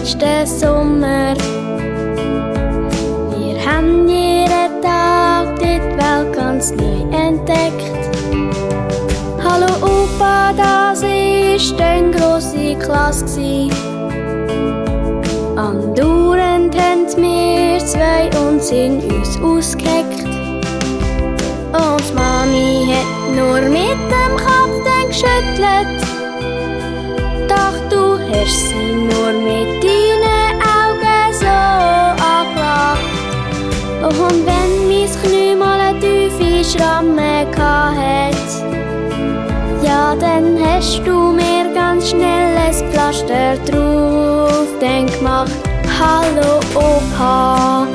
letzten Sommer. Wir haben jeden Tag die Welt ganz neu entdeckt. Hallo Opa, das ist eine grosse Klasse. Andauernd haben wir zwei uns in uns ausgeheckt. Und Mami hat nur mit dem Kopf dann geschüttelt. Doch du hast sie nur mit deinen Augen so angelacht. Und wenn mein Knie mal eine tiefe Schramme hatte, ja, dann hast du mir ganz schnell ein Pflaster drauf gemacht. Hallo Opa,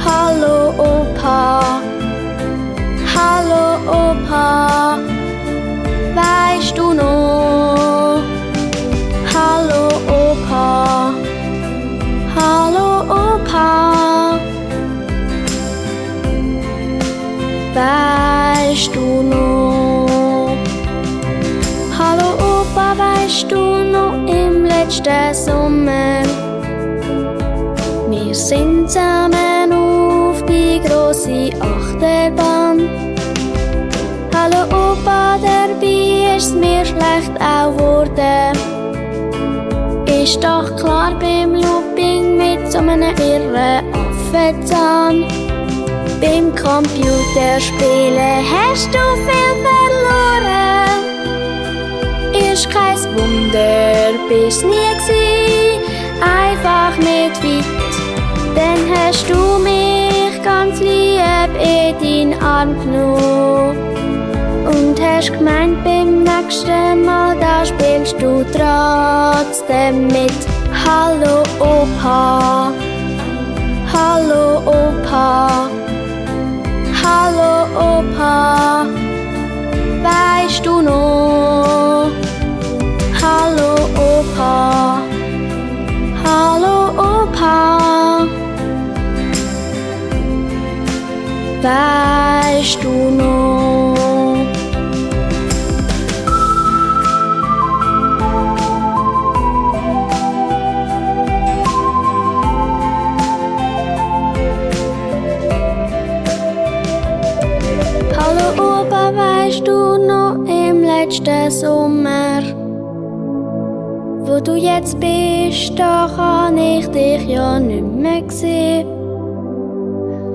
hallo Opa, hallo Opa, weißt du noch? Hallo Opa, hallo Opa, weißt du noch? Hallo Opa, weißt du noch im letzten Sommer? Wir sind zusammen auf die grosse Achterbahn. Hallo Opa, dabei ist mir schlecht auch geworden. Ist doch klar beim Looping mit so einem irren Affenzahn. Beim Computerspielen hast du viel verloren. Ist kein Wunder, bist nie gsi, einfach nicht weit. Dann hast du mich ganz lieb in deinen Arm genommen und hast gemeint, beim nächsten Mal da spielst du trotzdem mit. Hallo Opa, hallo Opa, hallo Opa, weißt du noch? Hallo Opa, hallo Opa, weißt du noch? Hallo Opa, weißt du noch im letzten Sommer? Wo du jetzt bist, da kann ich dich ja nicht mehr sehen.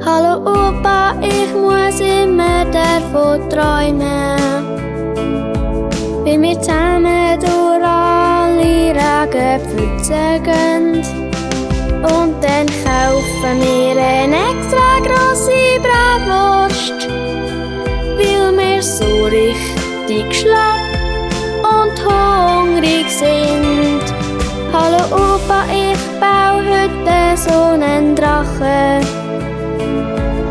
Hallo Opa, ich muss immer davon träumen, wie wir zusammen durch alle Regenpfützen gehen. Und dann kaufen wir eine extra grosse Bratwurst, weil wir so richtig schlapp und hungrig sind. Hallo Opa, ich baue heute so einen Drachen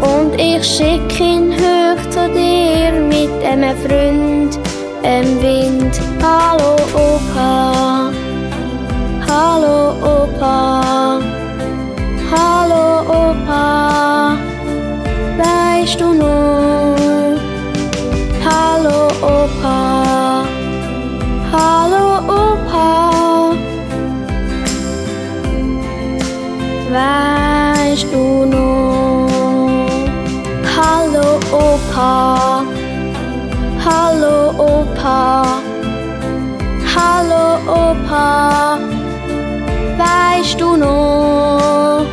und ich schicke ihn hoch zu dir mit einem Freund im Wind. Hallo Opa, hallo Opa, hallo Opa, weißt du noch? Hallo Opa, hallo Opa, weißt du noch? Hallo Opa, hallo Opa, hallo Opa, weißt du noch?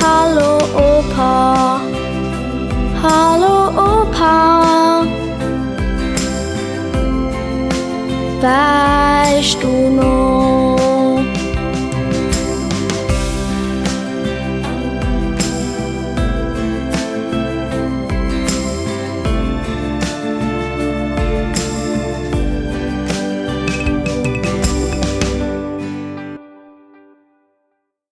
Hallo Opa, hallo Opa, weißt du noch?